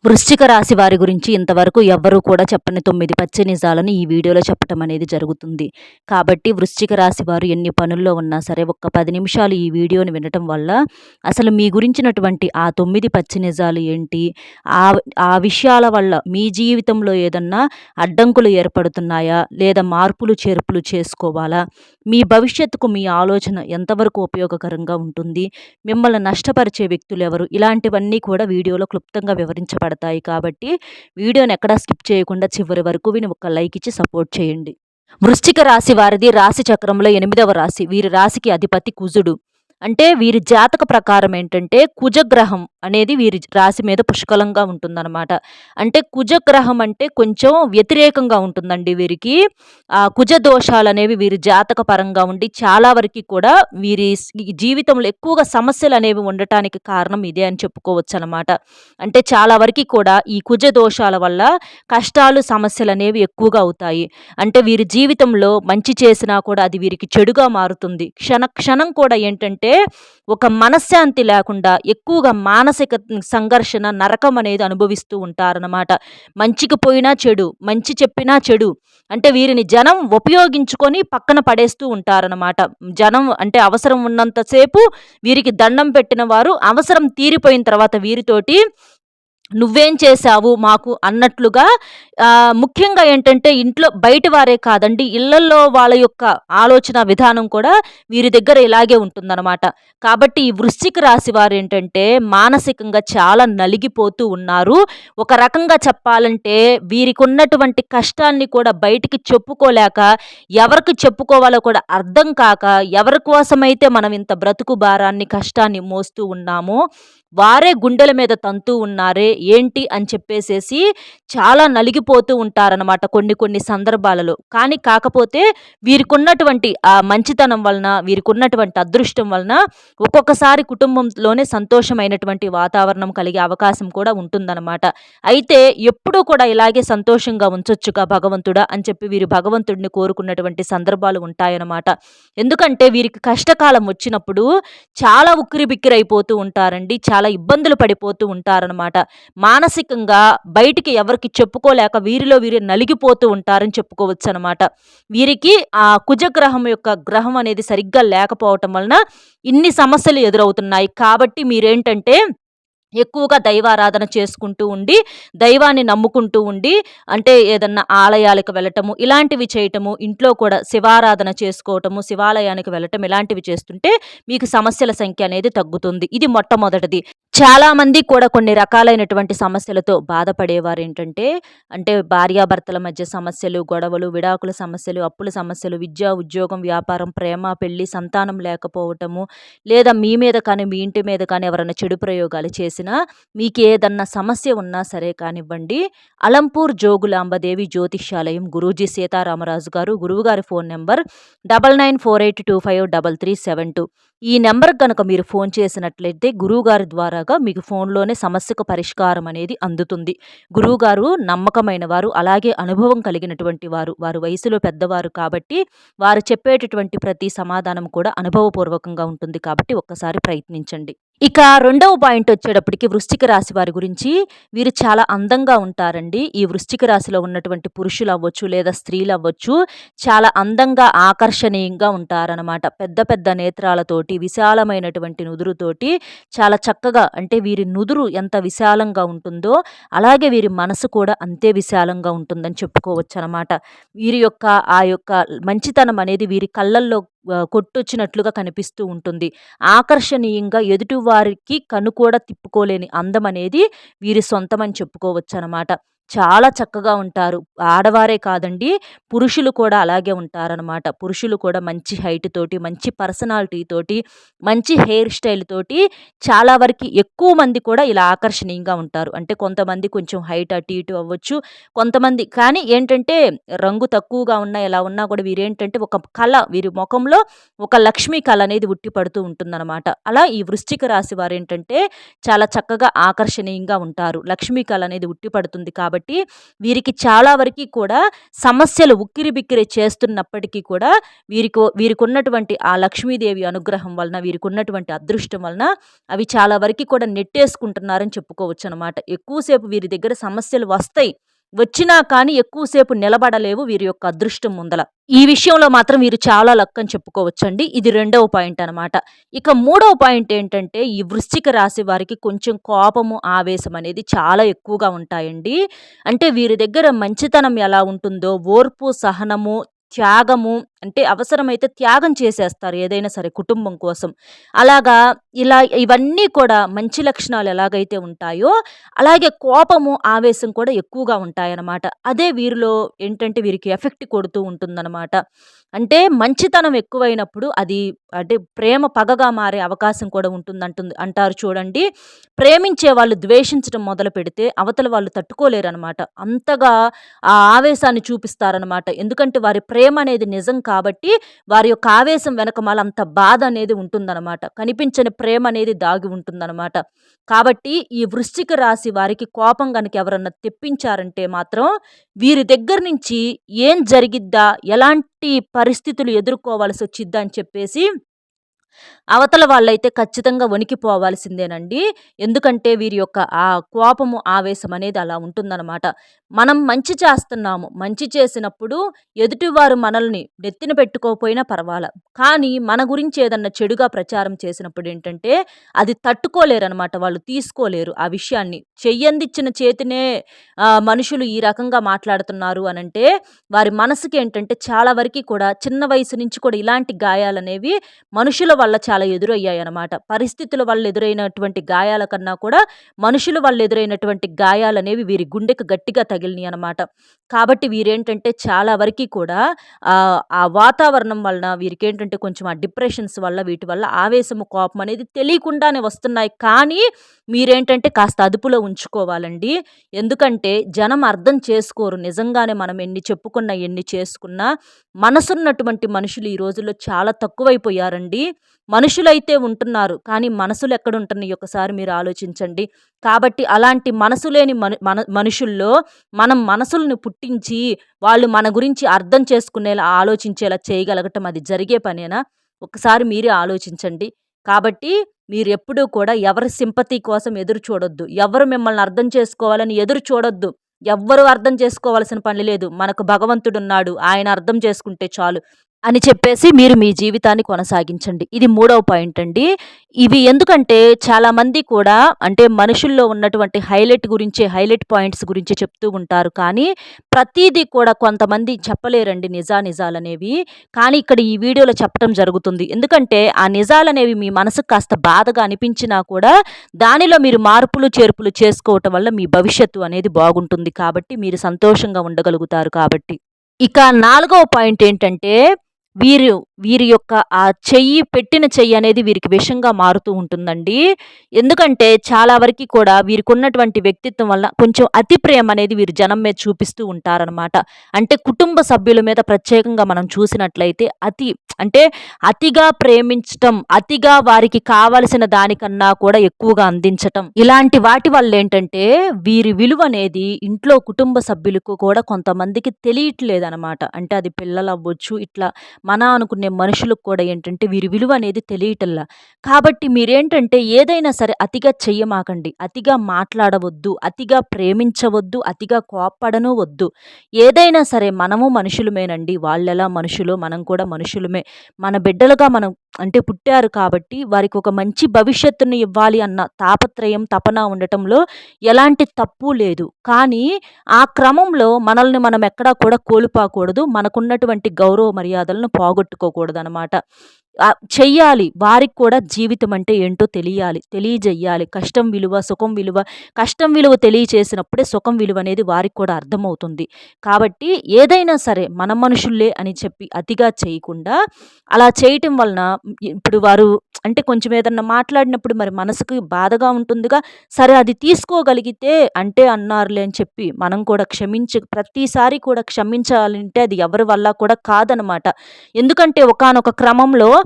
వృశ్చిక రాశి వారి గురించి ఇంతవరకు ఎవ్వరూ కూడా చెప్పని 9 పచ్చి నిజాలను ఈ వీడియోలో చెప్పటం అనేది జరుగుతుంది. కాబట్టి వృశ్చిక రాశి వారు ఎన్ని పనుల్లో ఉన్నా సరే ఒక్క 10 నిమిషాలు ఈ వీడియోని వినటం వల్ల అసలు మీ గురించినటువంటి ఆ 9 పచ్చి నిజాలు ఏంటి? ఆ ఆ విషయాల వల్ల మీ జీవితంలో ఏదన్నా అడ్డంకులు ఏర్పడుతున్నాయా? లేదా మార్పులు చేర్పులు చేసుకోవాలా? మీ భవిష్యత్తుకు మీ ఆలోచన ఎంతవరకు ఉపయోగకరంగా ఉంటుంది? మిమ్మల్ని నష్టపరిచే వ్యక్తులెవరు? ఇలాంటివన్నీ కూడా వీడియోలో క్లుప్తంగా వివరించబడతాయి కాబట్టి వీడియోని ఎక్కడా స్కిప్ చేయకుండా చివరి వరకు విని ఒక లైక్ ఇచ్చి సపోర్ట్ చేయండి. వృశ్చిక రాశి వారిది రాశి చక్రంలో 8వ రాశి. వీరి రాశికి అధిపతి కుజుడు. అంటే వీరి జాతక ప్రకారం ఏంటంటే కుజగ్రహం అనేది వీరి రాశి మీద పుష్కలంగా ఉంటుందన్నమాట. అంటే కుజగ్రహం అంటే కొంచెం వ్యతిరేకంగా ఉంటుందండి వీరికి. కుజ దోషాలనేవి వీరి జాతక పరంగా ఉండి చాలా వరకు కూడా వీరి జీవితంలో ఎక్కువగా సమస్యలు అనేవి ఉండటానికి కారణం ఇదే అని చెప్పుకోవచ్చు అనమాట. అంటే చాలా వరకు కూడా ఈ కుజ దోషాల వల్ల కష్టాలు సమస్యలు అనేవి ఎక్కువగా అవుతాయి. అంటే వీరి జీవితంలో మంచి చేసినా కూడా అది వీరికి చెడుగా మారుతుంది. క్షణ క్షణం కూడా ఏంటంటే ఒక మనశ్శాంతి లేకుండా ఎక్కువగా మానసిక సంఘర్షణ నరకం అనేది అనుభవిస్తూ ఉంటారన్నమాట. మంచికి పోయినా చెడు, మంచి చెప్పినా చెడు. అంటే వీరిని జనం ఉపయోగించుకొని పక్కన పడేస్తూ ఉంటారన్నమాట. జనం అంటే అవసరం ఉన్నంతసేపు వీరికి దండం పెట్టిన వారు అవసరం తీరిపోయిన తర్వాత వీరితోటి నువ్వేం చేశావు మాకు అన్నట్లుగా ముఖ్యంగా ఏంటంటే ఇంట్లో బయట వారే కాదండి, ఇళ్లల్లో వాళ్ళ యొక్క ఆలోచన విధానం కూడా వీరి దగ్గర ఇలాగే ఉంటుందన్నమాట. కాబట్టి ఈ వృశ్చిక రాశి వారు ఏంటంటే మానసికంగా చాలా నలిగిపోతూ ఉన్నారు. ఒక రకంగా చెప్పాలంటే వీరికి ఉన్నటువంటి కష్టాన్ని కూడా బయటికి చెప్పుకోలేక, ఎవరికి చెప్పుకోవాలో కూడా అర్థం కాక, ఎవరి కోసమైతే మనం ఇంత బ్రతుకు భారాన్ని కష్టాన్ని మోస్తూ ఉన్నామో వారే గుండెల మీద తంతూ ఉన్నారే ఏంటి అని చెప్పేసేసి చాలా నలిగిపోతూ ఉంటారనమాట కొన్ని కొన్ని సందర్భాలలో. కానీ కాకపోతే వీరికున్నటువంటి ఆ మంచితనం వలన, వీరికున్నటువంటి అదృష్టం వలన ఒక్కొక్కసారి కుటుంబంలోనే సంతోషమైనటువంటి వాతావరణం కలిగే అవకాశం కూడా ఉంటుందన్నమాట. అయితే ఎప్పుడూ కూడా ఇలాగే సంతోషంగా ఉంచొచ్చుగా భగవంతుడా అని చెప్పి వీరు భగవంతుడిని కోరుకున్నటువంటి సందర్భాలు ఉంటాయన్నమాట. ఎందుకంటే వీరికి కష్టకాలం వచ్చినప్పుడు చాలా ఉక్కిరిబిక్కిరైపోతూ ఉంటారండి. చాలా ఇబ్బందులు పడిపోతూ ఉంటారనమాట. మానసికంగా బయటికి ఎవరికి చెప్పుకోలేక వీరిలో వీరే నలిగిపోతూ ఉంటారని చెప్పుకోవచ్చు అనమాట. వీరికి ఆ కుజగ్రహం యొక్క గ్రహం అనేది సరిగ్గా లేకపోవటం వలన ఇన్ని సమస్యలు ఎదురవుతున్నాయి. కాబట్టి మీరేంటంటే ఎక్కువగా దైవారాధన చేసుకుంటూ ఉండి, దైవాన్ని నమ్ముకుంటూ ఉండి, అంటే ఏదన్నా ఆలయాలకు వెళ్ళటము, ఇలాంటివి చేయటము, ఇంట్లో కూడా శివారాధన చేసుకోవటము, శివాలయానికి వెళ్ళటం ఇలాంటివి చేస్తుంటే మీకు సమస్యల సంఖ్య అనేది తగ్గుతుంది. ఇది మొట్టమొదటిది. చాలామంది కూడా కొన్ని రకాలైనటువంటి సమస్యలతో బాధపడేవారు ఏంటంటే, అంటే భార్యాభర్తల మధ్య సమస్యలు, గొడవలు, విడాకుల సమస్యలు, అప్పుల సమస్యలు, విద్య, ఉద్యోగం, వ్యాపారం, ప్రేమ, పెళ్లి, సంతానం లేకపోవటము, లేదా మీ మీద కానీ మీ ఇంటి మీద కానీ ఎవరైనా చెడు ప్రయోగాలు చేసినా, మీకు ఏదన్నా సమస్య ఉన్నా సరే కానివ్వండి, అలంపూర్ జోగులాంబదేవి జ్యోతిష్యాలయం గురూజీ సీతారామరాజు గారు, గురువుగారి ఫోన్ నెంబర్ 9948253372. ఈ నెంబర్కి కనుక మీరు ఫోన్ చేసినట్లయితే గురువుగారి ద్వారాగా మీకు ఫోన్లోనే సమస్యకు పరిష్కారం అనేది అందుతుంది. గురువుగారు నమ్మకమైన వారు, అలాగే అనుభవం కలిగినటువంటి వారు. వారు వయసులో పెద్దవారు కాబట్టి వారు చెప్పేటటువంటి ప్రతి సమాధానం కూడా అనుభవపూర్వకంగా ఉంటుంది. కాబట్టి ఒక్కసారి ప్రయత్నించండి. ఇక రెండవ పాయింట్ వచ్చేటప్పటికి వృశ్చిక రాశి వారి గురించి. వీరు చాలా అందంగా ఉంటారండి. ఈ వృశ్చిక రాశిలో ఉన్నటువంటి పురుషులు అవ్వచ్చు లేదా స్త్రీలు అవ్వచ్చు, చాలా అందంగా ఆకర్షణీయంగా ఉంటారనమాట. పెద్ద పెద్ద నేత్రాలతోటి, విశాలమైనటువంటి నుదురుతోటి చాలా చక్కగా, అంటే వీరి నుదురు ఎంత విశాలంగా ఉంటుందో అలాగే వీరి మనసు కూడా అంతే విశాలంగా ఉంటుందని చెప్పుకోవచ్చు అనమాట. వీరి యొక్క ఆ యొక్క మంచితనం అనేది వీరి కళ్ళల్లో కొట్టొచ్చినట్లుగా కనిపిస్తూ ఉంటుంది. ఆకర్షణీయంగా ఎదుటివారికి కన్ను కూడా తిప్పుకోలేని అందం అనేది వీరి సొంతమని చెప్పుకోవచ్చనమాట. చాలా చక్కగా ఉంటారు. ఆడవారే కాదండి, పురుషులు కూడా అలాగే ఉంటారనమాట. పురుషులు కూడా మంచి హైట్ తోటి, మంచి పర్సనాలిటీ తోటి, మంచి హెయిర్ స్టైల్ తోటి చాలా వరకు ఎక్కువ మంది కూడా ఇలా ఆకర్షణీయంగా ఉంటారు. అంటే కొంతమంది కొంచెం హైట్ అటు ఇటు అవ్వచ్చు, కొంతమంది కానీ ఏంటంటే రంగు తక్కువగా ఉన్నా ఎలా ఉన్నా కూడా వీరేంటంటే ఒక కళ, వీరి ముఖంలో ఒక లక్ష్మీ కళ అనేది ఉట్టి పడుతూ ఉంటుందన్నమాట. అలా ఈ వృశ్చిక రాశి వారేంటంటే చాలా చక్కగా ఆకర్షణీయంగా ఉంటారు. లక్ష్మీ కళ అనేది ఉట్టి పడుతుంది కాబట్టి కాబట్టి వీరికి చాలా వరకి కూడా సమస్యలు ఉక్కిరిబిక్కిరి చేస్తున్నప్పటికీ కూడా వీరికున్నటువంటి ఆ లక్ష్మీదేవి అనుగ్రహం వలన, వీరికున్నటువంటి అదృష్టం వలన అవి చాలా వరకి కూడా నెట్టేసుకుంటున్నారని చెప్పుకోవచ్చనమాట. ఎక్కువ సేపు వీరి దగ్గర సమస్యలు వస్తాయి. వచ్చినా కానీ ఎక్కువ సేపు నిలబడలేవు వీరి యొక్క అదృష్టం ముందల. ఈ విషయంలో మాత్రం వీరు చాలా లక్ అని చెప్పుకోవచ్చండి. ఇది రెండవ పాయింట్ అనమాట. ఇక మూడవ పాయింట్ ఏంటంటే, ఈ వృశ్చిక రాశి వారికి కొంచెం కోపము, ఆవేశం అనేది చాలా ఎక్కువగా ఉంటాయండి. అంటే వీరి దగ్గర మంచితనం ఎలా ఉంటుందో, ఓర్పు, సహనము, త్యాగము, అంటే అవసరమైతే త్యాగం చేసేస్తారు ఏదైనా సరే కుటుంబం కోసం. అలాగా ఇవన్నీ కూడా మంచి లక్షణాలు ఎలాగైతే ఉంటాయో, అలాగే కోపము, ఆవేశం కూడా ఎక్కువగా ఉంటాయన్నమాట. అదే వీరిలో ఏంటంటే వీరికి ఎఫెక్ట్ కొడుతూ ఉంటుందన్నమాట. అంటే మంచితనం ఎక్కువైనప్పుడు అది అంటే ప్రేమ పగగా మారే అవకాశం కూడా అంటారు చూడండి. ప్రేమించే వాళ్ళు ద్వేషించడం మొదలుపెడితే అవతల వాళ్ళు తట్టుకోలేరనమాట. అంతగా ఆ ఆవేశాన్ని చూపిస్తారనమాట. ఎందుకంటే వారి ప్రేమ అనేది నిజం కాబట్టి వారి యొక్క ఆవేశం వెనకమాల అంత బాధ అనేది ఉంటుందన్నమాట. కనిపించని ప్రేమ అనేది దాగి ఉంటుందన్నమాట. కాబట్టి ఈ వృశ్చిక రాశి వారికి కోపం గనక ఎవరన్నా తెప్పించారంటే మాత్రం వీరి దగ్గర నుంచి ఏం జరిగిద్దా, ఎలాంటి పరిస్థితులు ఎదుర్కోవాల్సి వచ్చిద్దా అని చెప్పేసి అవతల వాళ్ళైతే ఖచ్చితంగా వణికిపోవాల్సిందేనండి. ఎందుకంటే వీరి యొక్క ఆ కోపము, ఆవేశం అనేది అలా ఉంటుందనమాట. మనం మంచి చేస్తున్నాము. మంచి చేసినప్పుడు ఎదుటివారు మనల్ని నెత్తిన పెట్టుకోకపోయినా పర్వాలా. కానీ మన గురించి ఏదన్నా చెడుగా ప్రచారం చేసినప్పుడు ఏంటంటే అది తట్టుకోలేరనమాట. వాళ్ళు తీసుకోలేరు ఆ విషయాన్ని. చెయ్యందిచ్చిన చేతినే మనుషులు ఈ రకంగా మాట్లాడుతున్నారు అనంటే వారి మనసుకి ఏంటంటే చాలా వరకి కూడా చిన్న వయసు నుంచి కూడా ఇలాంటి గాయాలనేవి మనుషుల వల్ల చాలా ఎదురయ్యాయన్నమాట. పరిస్థితుల వల్ల ఎదురైనటువంటి గాయాల కన్నా కూడా మనుషుల వల్ల ఎదురైనటువంటి గాయాలనేవి వీరి గుండెకు గట్టిగా తగిలినాయన్నమాట. కాబట్టి వీరేంటంటే చాలా వరకి కూడా ఆ వాతావరణం వలన వీరికేంటంటే కొంచెం ఆ డిప్రెషన్స్ వల్ల వీటి వల్ల ఆవేశము, కోపం అనేది తెలియకుండానే వస్తున్నాయి. కానీ మీరేంటంటే కాస్త అదుపులో ఉంచుకోవాలండి. ఎందుకంటే జనం అర్థం చేసుకోరు. నిజంగానే మనం ఎన్ని చెప్పుకున్నా, ఎన్ని చేసుకున్నా మనసున్నటువంటి మనుషులు ఈ రోజుల్లో చాలా తక్కువైపోయారండి. మనుషులైతే ఉంటున్నారు. కానీ మనసులు ఎక్కడుంటున్నాయి ఒకసారి మీరు ఆలోచించండి. కాబట్టి అలాంటి మనసు లేని మనుషుల్లో మనం మనసులను పుట్టించి వాళ్ళు మన గురించి అర్థం చేసుకునేలా, ఆలోచించేలా చేయగలగటం అది జరిగే పనేనా? ఒకసారి మీరే ఆలోచించండి. కాబట్టి మీరెప్పుడూ కూడా ఎవరి సింపతి కోసం ఎదురు చూడొద్దు. ఎవరు మిమ్మల్ని అర్థం చేసుకోవాలని ఎదురు చూడొద్దు. ఎవ్వరు అర్థం చేసుకోవాల్సిన పని లేదు. మనకు భగవంతుడున్నాడు. ఆయన అర్థం చేసుకుంటే చాలు అని చెప్పేసి మీరు మీ జీవితాన్ని కొనసాగించండి. ఇది మూడవ పాయింట్ అండి. ఇవి ఎందుకంటే చాలామంది కూడా అంటే మనుషుల్లో ఉన్నటువంటి హైలైట్ పాయింట్స్ గురించి చెప్తూ ఉంటారు. కానీ ప్రతీదీ కూడా కొంతమంది చెప్పలేరండి నిజాలనేవి. కానీ ఇక్కడ ఈ వీడియోలో చెప్పటం జరుగుతుంది. ఎందుకంటే ఆ నిజాలనేవి మీ మనసుకు కాస్త బాధగా అనిపించినా కూడా దానిలో మీరు మార్పులు, చేర్పులు చేసుకోవటం వల్ల మీ భవిష్యత్తు అనేది బాగుంటుంది. కాబట్టి మీరు సంతోషంగా ఉండగలుగుతారు కాబట్టి. ఇక నాలుగవ పాయింట్ ఏంటంటే వీరి యొక్క ఆ పెట్టిన చెయ్యి అనేది వీరికి విషంగా మారుతూ ఉంటుందండి. ఎందుకంటే చాలా వరకి కూడా వీరికున్నటువంటి వ్యక్తిత్వం వల్ల కొంచెం అతి ప్రేమ అనేది వీరు జనం మీద చూపిస్తూ ఉంటారనమాట. అంటే కుటుంబ సభ్యుల మీద ప్రత్యేకంగా మనం చూసినట్లయితే అంటే అతిగా ప్రేమించటం, అతిగా వారికి కావలసిన దానికన్నా కూడా ఎక్కువగా అందించటం. ఇలాంటి వాటి వల్ల ఏంటంటే వీరి విలువ అనేది ఇంట్లో కుటుంబ సభ్యులకు కూడా కొంతమందికి తెలియట్లేదనమాట. అంటే అది పిల్లలు అవ్వచ్చు, ఇట్లా మన అనుకునే మనుషులకు కూడా ఏంటంటే వీరి విలువ అనేది తెలియటల్లా. కాబట్టి మీరేంటంటే ఏదైనా సరే అతిగా చెయ్యమాకండి. అతిగా మాట్లాడవద్దు, అతిగా ప్రేమించవద్దు, అతిగా కోప్పడను వద్దు. ఏదైనా సరే మనము మనుషులమేనండి. వాళ్ళెలా మనుషులో మనం కూడా మనుషులమే. మన బిడ్డలుగా మనం అంటే పుట్టారు కాబట్టి వారికి ఒక మంచి భవిష్యత్తుని ఇవ్వాలి అన్న తాపత్రయం, తపన ఉండటంలో ఎలాంటి తప్పు లేదు. కానీ ఆ క్రమంలో మనల్ని మనం ఎక్కడా కూడా కోల్పోకూడదు. మనకున్నటువంటి గౌరవ మర్యాదలను పోగొట్టుకోకూడదనమాట. చెయ్యాలి. వారికి కూడా జీవితం అంటే ఏంటో తెలియజెయ్యాలి. కష్టం విలువ, సుఖం విలువ, కష్టం విలువ తెలియచేసినప్పుడే సుఖం విలువ అనేది వారికి కూడా అర్థమవుతుంది. కాబట్టి ఏదైనా సరే మన మనుషుల్లే అని చెప్పి అతిగా చేయకుండా అలా చేయటం వలన ఇప్పుడు వారు అంటే కొంచెం ఏదన్నా మాట్లాడినప్పుడు మరి మనసుకు బాధగా ఉంటుందిగా. సరే అది తీసుకోగలిగితే అంటే అన్నారులే అని చెప్పి మనం కూడా ప్రతిసారి కూడా క్షమించాలంటే అది ఎవరి వల్ల కూడా కాదనమాట. ఎందుకంటే ఒకానొక క్రమంలో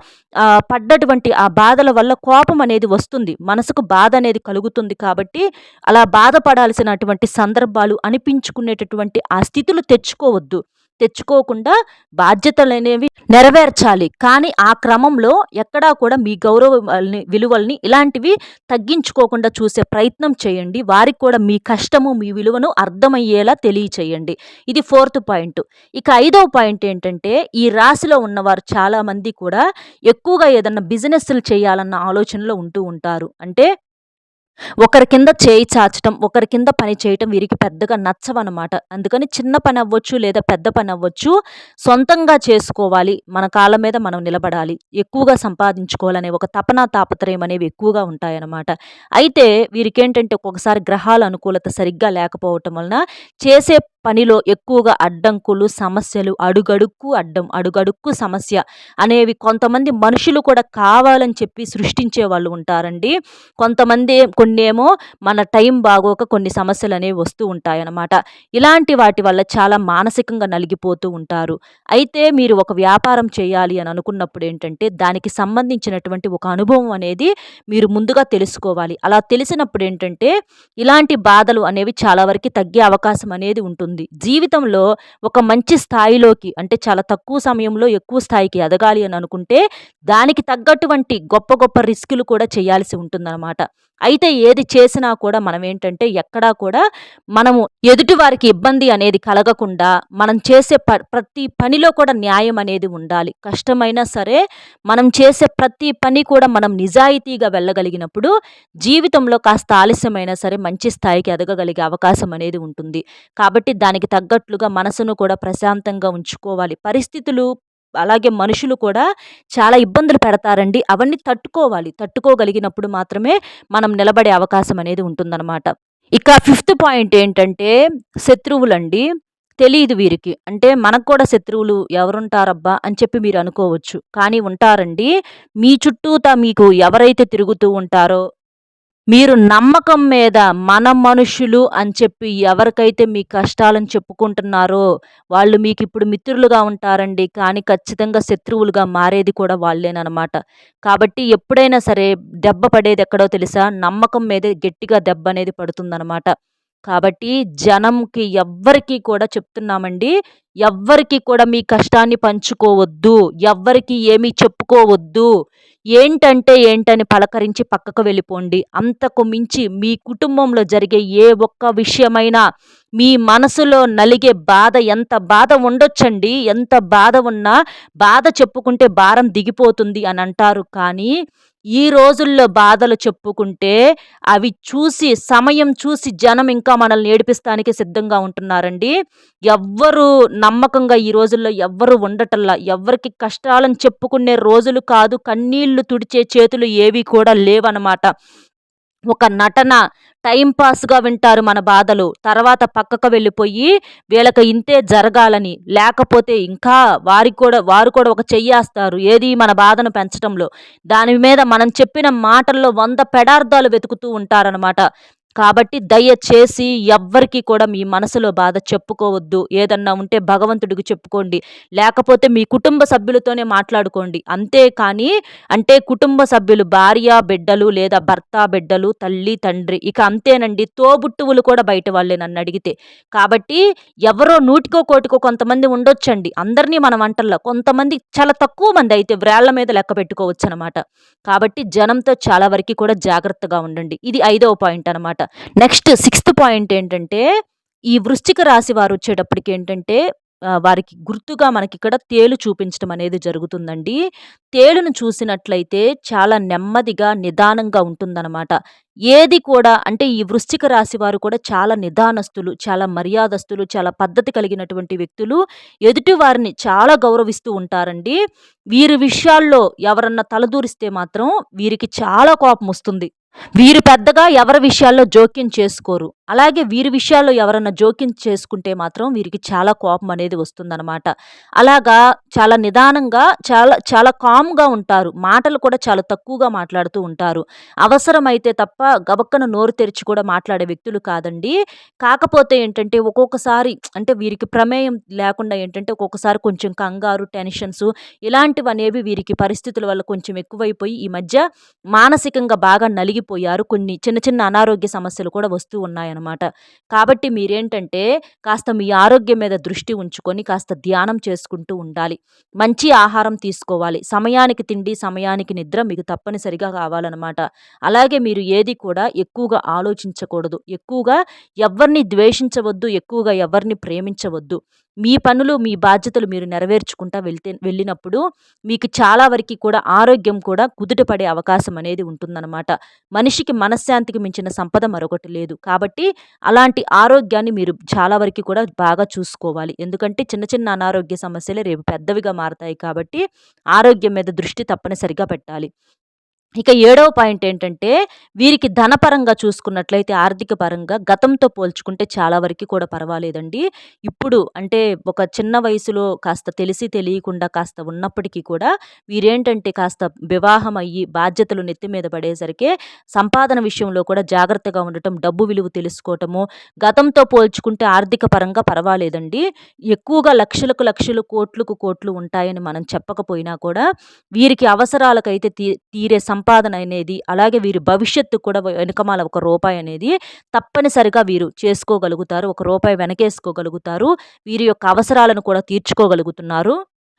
పడ్డటువంటి ఆ బాధల వల్ల కోపం అనేది వస్తుంది. మనసుకు బాధ అనేది కలుగుతుంది కాబట్టి అలా బాధపడాల్సినటువంటి సందర్భాలు అనిపించుకునేటటువంటి ఆ స్థితులు తెచ్చుకోవద్దు. తెచ్చుకోకుండా బాధ్యతలనేవి నెరవేర్చాలి. కానీ ఆ క్రమంలో ఎక్కడా కూడా మీ విలువల్ని ఇలాంటివి తగ్గించుకోకుండా చూసే ప్రయత్నం చేయండి. వారికి కూడా మీ కష్టము, మీ విలువను అర్థమయ్యేలా తెలియచేయండి. ఇది ఫోర్త్ పాయింట్. ఇక ఐదవ పాయింట్ ఏంటంటే, ఈ రాశిలో ఉన్నవారు చాలామంది కూడా ఎక్కువగా ఏదన్నా బిజినెస్‌లు చేయాలన్న ఆలోచనలో ఉంటూ ఉంటారు. అంటే ఒకరి కింద చేయి చాచటం, ఒకరి కింద పని చేయటం వీరికి పెద్దగా నచ్చవనమాట. అందుకని చిన్న పని అవ్వచ్చు లేదా పెద్ద పని అవ్వచ్చు, సొంతంగా చేసుకోవాలి, మన కాళ్ళ మీద మనం నిలబడాలి, ఎక్కువగా సంపాదించుకోవాలనే ఒక తపన, తాపత్రయం అనేవి ఎక్కువగా ఉంటాయన్నమాట. అయితే వీరికేంటంటే ఒక్కొక్కసారి గ్రహాల అనుకూలత సరిగ్గా లేకపోవటం వలన చేసే పనిలో ఎక్కువగా అడ్డంకులు, సమస్యలు, అడుగడుక్కు అడ్డం, అడుగడుక్కు సమస్య అనేవి కొంతమంది మనుషులు కూడా కావాలని చెప్పి సృష్టించే వాళ్ళు ఉంటారండి. కొంతమంది కొన్నేమో మన టైం బాగోక కొన్ని సమస్యలనేవి వస్తూ ఉంటాయన్నమాట. ఇలాంటి వాటి వల్ల చాలా మానసికంగా నలిగిపోతూ ఉంటారు. అయితే మీరు ఒక వ్యాపారం చేయాలి అని అనుకున్నప్పుడు ఏంటంటే, దానికి సంబంధించినటువంటి ఒక అనుభవం అనేది మీరు ముందుగా తెలుసుకోవాలి. అలా తెలిసినప్పుడు ఏంటంటే, ఇలాంటి బాధలు అనేవి చాలా వరకి తగ్గే అవకాశం అనేది ఉంటుంది. జీవితంలో ఒక మంచి స్థాయిలోకి అంటే చాలా తక్కువ సమయంలో ఎక్కువ స్థాయికి ఎదగాలి అని అనుకుంటే, దానికి తగ్గటువంటి గొప్ప గొప్ప రిస్కులు కూడా చేయాల్సి ఉంటుందన్నమాట. అయితే ఏది చేసినా కూడా మనం ఏంటంటే ఎక్కడా కూడా మనము ఎదుటి వారికి ఇబ్బంది అనేది కలగకుండా మనం చేసే ప్రతి పనిలో కూడా న్యాయం అనేది ఉండాలి. కష్టమైనా సరే మనం చేసే ప్రతి పని కూడా మనం నిజాయితీగా వెళ్ళగలిగినప్పుడు జీవితంలో కాస్త ఆలస్యమైనా సరే మంచి స్థాయికి ఎదగగలిగే అవకాశం అనేది ఉంటుంది. కాబట్టి దానికి తగ్గట్లుగా మనసును కూడా ప్రశాంతంగా ఉంచుకోవాలి. పరిస్థితులు అలాగే మనుషులు కూడా చాలా ఇబ్బందులు పెడతారండి. అవన్నీ తట్టుకోవాలి. తట్టుకోగలిగినప్పుడు మాత్రమే మనం నిలబడే అవకాశం అనేది ఉంటుందన్నమాట. ఇక ఫిఫ్త్ పాయింట్ ఏంటంటే శత్రువులండి. తెలీదు వీరికి. అంటే మనకు కూడా శత్రువులు ఎవరుంటారబ్బా అని చెప్పి మీరు అనుకోవచ్చు. కానీ ఉంటారండి. మీ చుట్టూతా మీకు ఎవరైతే తిరుగుతూ ఉంటారో, మీరు నమ్మకం మీద మన మనుషులు అని చెప్పి ఎవరికైతే మీ కష్టాలను చెప్పుకుంటున్నారో వాళ్ళు మీకిప్పుడు మిత్రులుగా ఉంటారండి. కానీ ఖచ్చితంగా శత్రువులుగా మారేది కూడా వాళ్ళేననమాట. కాబట్టి ఎప్పుడైనా సరే దెబ్బ పడేదెక్కడో తెలుసా? నమ్మకం మీదే గట్టిగా దెబ్బనేది పడుతుందనమాట. కాబట్టి జనంకి ఎవ్వరికీ కూడా చెప్తున్నామండి. ఎవ్వరికీ కూడా మీ కష్టాన్ని పంచుకోవద్దు. ఎవ్వరికీ ఏమీ చెప్పుకోవద్దు. ఏంటంటే ఏంటని పలకరించి పక్కకు వెళ్ళిపోండి. అంతకు మించి మీ కుటుంబంలో జరిగే ఏ ఒక్క విషయమైనా మీ మనసులో నలిగే బాధ ఎంత బాధ ఉండొచ్చండి. ఎంత బాధ ఉన్నా బాధ చెప్పుకుంటే భారం దిగిపోతుంది అని అంటారు. కానీ ఈ రోజుల్లో బాధలు చెప్పుకుంటే అవి చూసి సమయం చూసి జనం ఇంకా మనల్ని ఏడిపిస్తానికి సిద్ధంగా ఉంటున్నారండి. ఎవ్వరు నమ్మకంగా ఈ రోజుల్లో ఎవ్వరు ఉండటంలా. ఎవ్వరికి కష్టాలను చెప్పుకునే రోజులు కాదు. కన్నీళ్లు తుడిచే చేతులు ఏవి కూడా లేవనమాట. ఒక నటన, టైం పాస్‌గా వింటారు మన బాధలు. తర్వాత పక్కకు వెళ్ళిపోయి వీళ్ళకి ఇంతే జరగాలని, లేకపోతే ఇంకా వారు కూడా ఒక చెయ్యేస్తారు. ఏది మన బాధను పెంచటంలో. దాని మీద మనం చెప్పిన మాటల్లో 100 పెడార్థాలు వెతుకుతూ ఉంటారనమాట. కాబట్టి దయచేసి ఎవ్వరికీ కూడా మీ మనసులో బాధ చెప్పుకోవద్దు. ఏదన్నా ఉంటే భగవంతుడికి చెప్పుకోండి. లేకపోతే మీ కుటుంబ సభ్యులతోనే మాట్లాడుకోండి. అంతేకానీ అంటే కుటుంబ సభ్యులు భార్య, బిడ్డలు లేదా భర్త, బిడ్డలు, తల్లి, తండ్రి ఇక అంతేనండి. తోబుట్టువులు కూడా బయట వాళ్ళే నన్నడిగితే. కాబట్టి ఎవరో నూటికో, కోటికో కొంతమంది ఉండొచ్చండి. అందరినీ మనం అంటల్లా. కొంతమంది చాలా తక్కువ మంది అయితే వ్రేళ్ల మీద లెక్క పెట్టుకోవచ్చనమాట. కాబట్టి జనంతో చాలా వరకి కూడా జాగ్రత్తగా ఉండండి. ఇది ఐదవ పాయింట్ అనమాట. నెక్స్ట్ సిక్స్త్ పాయింట్ ఏంటంటే, ఈ వృశ్చిక రాశి వారొచ్చేటప్పటికి ఏంటంటే వారికి గుర్తుగా మనకిక్కడ తేలు చూపించడం అనేది జరుగుతుందండి. తేలును చూసినట్లయితే చాలా నెమ్మదిగా, నిదానంగా ఉంటుందనమాట. ఏది కూడా అంటే ఈ వృశ్చిక రాశి వారు కూడా చాలా నిదానస్తులు, చాలా మర్యాదస్తులు, చాలా పద్ధతి కలిగినటువంటి వ్యక్తులు. ఎదుటి వారిని చాలా గౌరవిస్తూ ఉంటారండి. వీరి విషయాల్లో ఎవరన్నా తలదూరిస్తే మాత్రం వీరికి చాలా కోపమొస్తుంది. వీరు పెద్దగా ఎవరి విషయాల్లో జోక్యం చేసుకోరు. అలాగే వీరి విషయాల్లో ఎవరన్నా జోక్యం చేసుకుంటే మాత్రం వీరికి చాలా కోపం అనేది వస్తుందనమాట. అలాగా చాలా నిదానంగా చాలా చాలా కామ్‌గా ఉంటారు. మాటలు కూడా చాలా తక్కువగా మాట్లాడుతూ ఉంటారు. అవసరమైతే తప్ప గబక్కన నోరు తెరిచి కూడా మాట్లాడే వ్యక్తులు కాదండి. కాకపోతే ఏంటంటే ఒక్కొక్కసారి అంటే వీరికి ప్రమేయం లేకుండా ఏంటంటే ఒక్కొక్కసారి కొంచెం కంగారు, టెన్షన్స్ ఇలాంటివనేవి వీరికి పరిస్థితుల వల్ల కొంచెం ఎక్కువైపోయి ఈ మధ్య మానసికంగా బాగా నలిగిపోయారు. కొన్ని చిన్న చిన్న అనారోగ్య సమస్యలు కూడా వస్తూ ఉన్నాయన్నమాట. కాబట్టి మీరేంటంటే కాస్త మీ ఆరోగ్యం మీద దృష్టి ఉంచుకొని కాస్త ధ్యానం చేసుకుంటూ ఉండాలి. మంచి ఆహారం తీసుకోవాలి. సమయానికి తిండి, సమయానికి నిద్ర మీకు తప్పనిసరిగా కావాలన్నమాట. అలాగే మీరు ఏది కూడా ఎక్కువగా ఆలోచించకూడదు. ఎక్కువగా ఎవ్వరిని ద్వేషించవద్దు. ఎక్కువగా ఎవరిని ప్రేమించవద్దు. మీ పనులు, మీ బాధ్యతలు మీరు నెరవేర్చుకుంటా వెళ్ళినప్పుడు మీకు చాలా వరకి కూడా ఆరోగ్యం కూడా కుదుట పడే అవకాశం అనేది ఉంటుందన్నమాట. మనిషికి మనశ్శాంతికి మించిన సంపద మరొకటి లేదు. కాబట్టి అలాంటి ఆరోగ్యాన్ని మీరు చాలా వరకి కూడా బాగా చూసుకోవాలి. ఎందుకంటే చిన్న చిన్న అనారోగ్య సమస్యలే రేపు పెద్దవిగా మారతాయి కాబట్టి ఆరోగ్యం మీద దృష్టి తప్పనిసరిగా పెట్టాలి. ఇక ఏడవ పాయింట్ ఏంటంటే, వీరికి ధనపరంగా చూసుకున్నట్లయితే ఆర్థిక పరంగా గతంతో పోల్చుకుంటే చాలా వరకి కూడా పర్వాలేదండి. ఇప్పుడు అంటే ఒక చిన్న వయసులో కాస్త తెలిసి తెలియకుండా కాస్త ఉన్నప్పటికీ కూడా వీరేంటంటే కాస్త వివాహం అయ్యి బాధ్యతలు నెత్తి మీద పడేసరికే సంపాదన విషయంలో కూడా జాగ్రత్తగా ఉండటం, డబ్బు విలువ తెలుసుకోవటము, గతంతో పోల్చుకుంటే ఆర్థిక పరంగా పర్వాలేదండి. ఎక్కువగా లక్షలకు లక్షలు, కోట్లకు కోట్లు ఉంటాయని మనం చెప్పకపోయినా కూడా వీరికి అవసరాలకైతే తీరే సంపాదన అనేది అలాగే వీరి భవిష్యత్తు కూడా వెనకమాల ఒక రూపాయి అనేది తప్పనిసరిగా వీరు చేసుకోగలుగుతారు. ఒక రూపాయి వెనకేసుకోగలుగుతారు. వీరి యొక్క అవసరాలను కూడా తీర్చుకోగలుగుతున్నారు.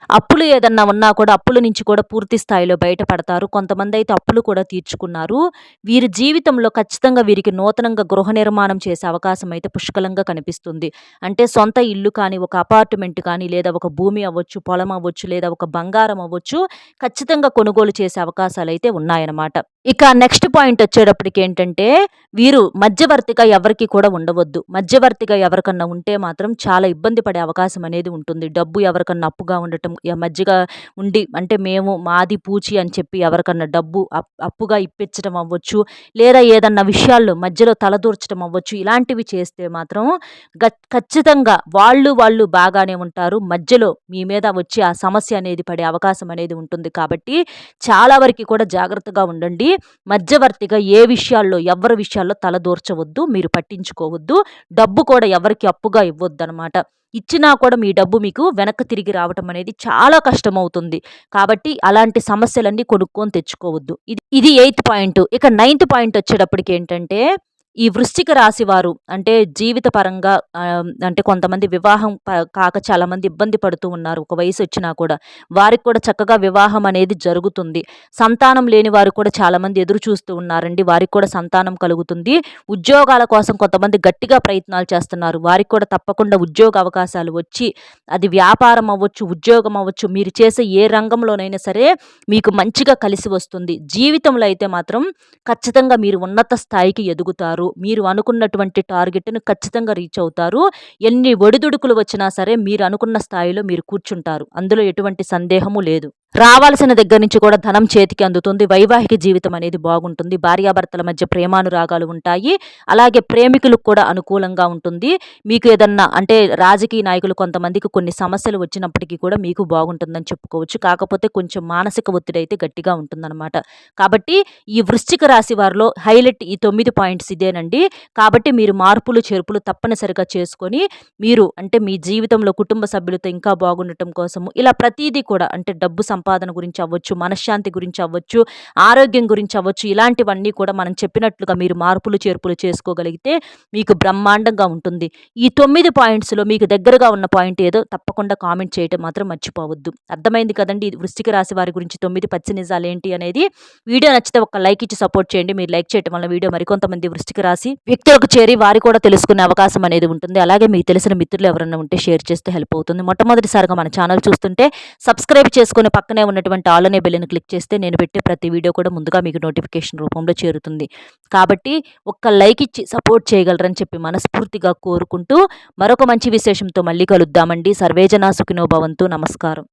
అప్పులు ఏదన్నా ఉన్నా కూడా అప్పుల నుంచి కూడా పూర్తి స్థాయిలో బయటపడతారు. కొంతమందైతే అప్పులు కూడా తీర్చుకున్నారు. వీరి జీవితంలో ఖచ్చితంగా వీరికి నూతనంగా గృహ నిర్మాణం చేసే అవకాశం అయితే పుష్కలంగా కనిపిస్తుంది. అంటే సొంత ఇల్లు కానీ, ఒక అపార్ట్‌మెంట్ కానీ, లేదా ఒక భూమి అవ్వచ్చు, పొలం అవ్వచ్చు, లేదా ఒక బంగారం అవ్వచ్చు, ఖచ్చితంగా కొనుగోలు చేసే అవకాశాలైతే ఉన్నాయన్నమాట. ఇక నెక్స్ట్ పాయింట్ వచ్చేటప్పటికి ఏంటంటే, వీరు మధ్యవర్తిగా ఎవరికీ కూడా ఉండవద్దు. మధ్యవర్తిగా ఎవరికన్నా ఉంటే మాత్రం చాలా ఇబ్బంది పడే అవకాశం అనేది ఉంటుంది. డబ్బు ఎవరికన్నా అప్పుగా ఉండటం, మధ్యగా ఉండి అంటే మేము మాది పూచి అని చెప్పి ఎవరికన్నా డబ్బు అప్పుగా ఇప్పించడం అవ్వచ్చు, లేదా ఏదన్నా విషయాల్లో మధ్యలో తలదూర్చడం అవ్వచ్చు. ఇలాంటివి చేస్తే మాత్రం ఖచ్చితంగా వాళ్ళు బాగానే ఉంటారు. మధ్యలో మీ మీద వచ్చి ఆ సమస్య అనేది పడే అవకాశం అనేది ఉంటుంది. కాబట్టి చాలా వరకి కూడా జాగ్రత్తగా ఉండండి. మధ్యవర్తిగా ఏ విషయాల్లో ఎవరి విషయాల్లో తలదూర్చవద్దు. మీరు పట్టించుకోవద్దు. డబ్బు కూడా ఎవరికి అప్పుగా ఇవ్వొద్దనమాట. ఇచ్చినా కూడా మీ డబ్బు మీకు వెనక్కి తిరిగి రావటం అనేది చాలా కష్టమవుతుంది. కాబట్టి అలాంటి సమస్యలన్నీ కొనుక్కొని తెచ్చుకోవద్దు. ఇది ఎయిత్ పాయింట్. ఇక నైన్త్ పాయింట్ వచ్చేటప్పటికి ఏంటంటే, ఈ వృశ్చిక రాశి వారు అంటే జీవిత పరంగా అంటే కొంతమంది వివాహం కాక చాలామంది ఇబ్బంది పడుతూ ఉన్నారు. ఒక వయసు వచ్చినా కూడా. వారికి కూడా చక్కగా వివాహం అనేది జరుగుతుంది. సంతానం లేని వారు కూడా చాలామంది ఎదురు చూస్తూ ఉన్నారండి. వారికి కూడా సంతానం కలుగుతుంది. ఉద్యోగాల కోసం కొంతమంది గట్టిగా ప్రయత్నాలు చేస్తున్నారు. వారికి కూడా తప్పకుండా ఉద్యోగ అవకాశాలు వచ్చి అది వ్యాపారం అవ్వచ్చు, ఉద్యోగం అవ్వచ్చు, మీరు చేసే ఏ రంగంలోనైనా సరే మీకు మంచిగా కలిసి వస్తుంది. జీవితంలో అయితే మాత్రం ఖచ్చితంగా మీరు ఉన్నత స్థాయికి ఎదుగుతారు. మీరు అనుకున్నటువంటి టార్గెట్‌ని ఖచ్చితంగా రీచ్ అవుతారు. ఎన్ని ఒడిదుడుకులు వచ్చినా సరే మీరు అనుకున్న స్థాయిలో మీరు కూర్చుంటారు. అందులో ఎటువంటి సందేహము లేదు. రావాల్సిన దగ్గర నుంచి కూడా ధనం చేతికి అందుతుంది. వైవాహిక జీవితం అనేది బాగుంటుంది. భార్యాభర్తల మధ్య ప్రేమానురాగాలు ఉంటాయి. అలాగే ప్రేమికులకు కూడా అనుకూలంగా ఉంటుంది. మీకు ఏదన్నా అంటే రాజకీయ నాయకులు కొంతమందికి కొన్ని సమస్యలు వచ్చినప్పటికీ కూడా మీకు బాగుంటుందని చెప్పుకోవచ్చు. కాకపోతే కొంచెం మానసిక ఒత్తిడి అయితే గట్టిగా ఉంటుందన్నమాట. కాబట్టి ఈ వృశ్చిక రాశి వారిలో హైలైట్ ఈ 9 పాయింట్స్ ఇదేనండి. కాబట్టి మీరు మార్పులు, చేర్పులు తప్పనిసరిగా చేసుకొని మీరు అంటే మీ జీవితంలో కుటుంబ సభ్యులతో ఇంకా బాగుండటం కోసము ఇలా ప్రతీదీ కూడా అంటే డబ్బు సంపాదన గురించి అవ్వచ్చు, మనశ్శాంతి గురించి అవ్వచ్చు, ఆరోగ్యం గురించి అవ్వచ్చు, ఇలాంటివన్నీ కూడా మనం చెప్పినట్లుగా మీరు మార్పులు, చేర్పులు చేసుకోగలిగితే మీకు బ్రహ్మాండంగా ఉంటుంది. ఈ 9 పాయింట్స్‌లో మీకు దగ్గరగా ఉన్న పాయింట్ ఏదో తప్పకుండా కామెంట్ చేయటం మాత్రం మర్చిపోవద్దు. అర్థమైంది కదండీ! వృశ్చిక రాశి వారి గురించి 9 పచ్చి నిజాలేంటి అనేది. వీడియో నచ్చితే ఒక లైక్ ఇచ్చి సపోర్ట్ చేయండి. మీరు లైక్ చేయటం వల్ల వీడియో మరికొంతమంది వృశ్చిక రాశి వ్యక్తులకు చేరి వారు కూడా తెలుసుకునే అవకాశం అనేది ఉంటుంది. అలాగే మీకు తెలిసిన మిత్రులు ఎవరైనా ఉంటే షేర్ చేస్తే హెల్ప్ అవుతుంది. మొట్టమొదటిసారిగా మన ఛానల్ చూస్తుంటే సబ్స్క్రైబ్ చేసుకుని పక్కనే ఉన్నటువంటి ఆల్ అనే బెల్‌ని క్లిక్ చేస్తే నేను పెట్టే ప్రతి వీడియో కూడా ముందుగా మీకు నోటిఫికేషన్ రూపంలో చేరుతుంది. కాబట్టి ఒక్క లైక్ ఇచ్చి సపోర్ట్ చేయగలరని చెప్పి మనస్ఫూర్తిగా కోరుకుంటూ మరొక మంచి విశేషంతో మళ్ళీ కలుద్దామండి. సర్వేజన సుఖినో భవంతు. నమస్కారం.